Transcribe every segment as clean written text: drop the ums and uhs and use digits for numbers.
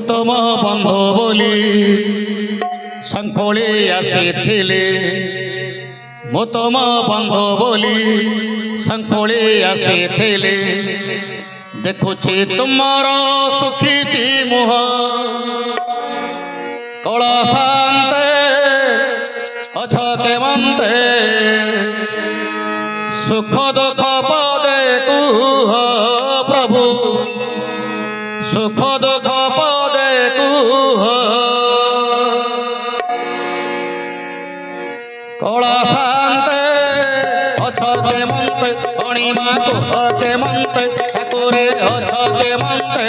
तुम बंधु बोली संकोले आसीथिले मु तुम बंधु बोली संकोले आसीथिले देखुछि तुमर सुखीची मुह कला शांते अछ केमंते सुख दुख पदे कुह प्रभु सुख दुख पदे कुह कला शांते अछ केमंते अणिमा कुह केमंते ठाकुरे अछ केमंते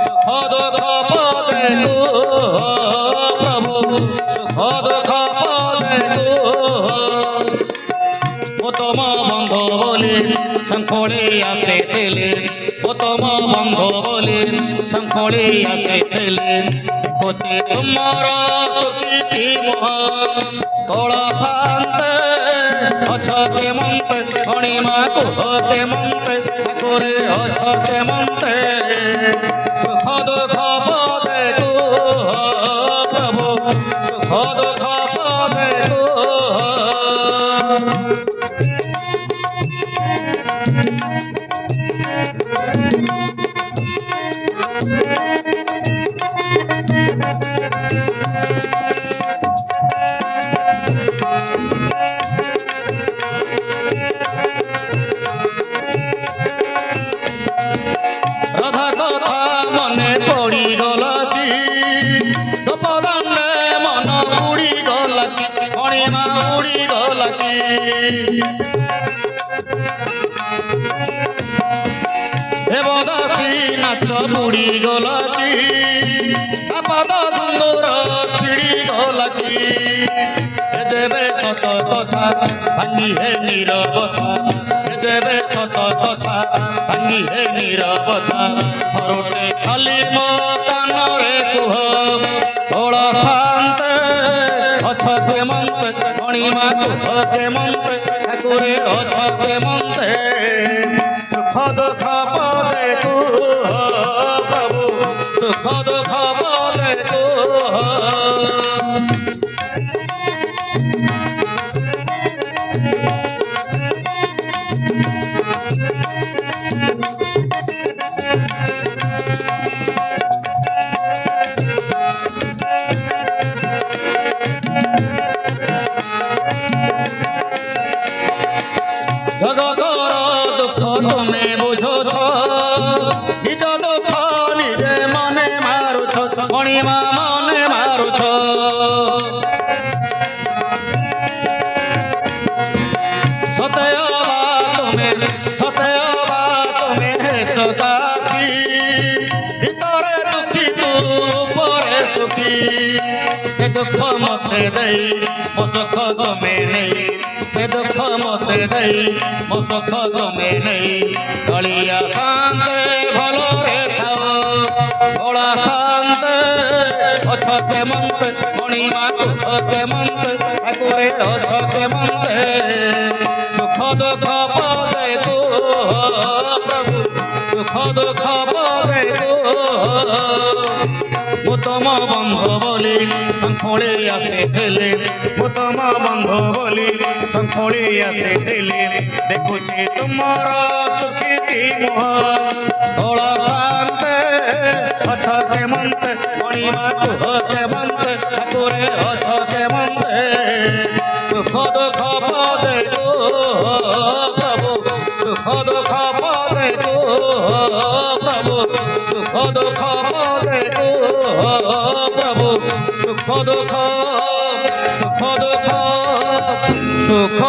सुख दुख पदे कुह प्रभु सुख दुख पदे कुह तुम बंधु बोली संकोले आसीथिले तुम बंधु बोली संकोले आसीथिले देखुछि तुमर सुखीची मुह कला शांते अछ केमंते अणिमा कुह केमंते ठाकुरे अछ केमंते सुख दुख पदे कुह प्रभु सुख दुख पदे कुह राधा कथा मने पड़ी गला कि गोपदंडे मन उड़ी गला कि अणिमा उड़ी गला कि देवदासी नाच बुड़ी गला कि पाद सुंदर छिड़ी गला कि जेबे सत कथा भांगी हे नीरवता जेबे सत कथा भांगी हे नीरवता थरुटे खाली मो कानरे कुह कला शांते अछ केमंते अणिमा कुह केमंते ठाकुरे अछ केमंते सुख दुख पदे कुह प्रभु सुख दुख पदे कुह जगतर दुख तुमे बुझुछ निज दुख निजे मने मारुछ अणिमा मने मारुछ सतयबा तुमे हेछ साथी भितरे दुखी तू परे सुखी से दुख मते दई मो सुख तुमे नहीं से दुख मते दई मो सुख तुमे नहीं कलिया शांते भलरे थाओ कला शांते अछ केमंते अणिमा कुह केमंते ठाकुरे अछ केमंते सुख दुख पदे कुह प्रभु सुख दुख पदे कुह मु तुम बंधु बोली संकोले आसीथिले मु तुम बंधु बोली संकोले आसीथिले देखुछि तुमर सुखीची मुह कला शांते अछ केमंते अणिमा कुह केमंते ठाकुरे अछ केमंते सुख दुख पदे कुह प्रभु सुख दुख पदे कुह प्रभु सुख दुख पदे कुह प्रभु सुख दुख सुख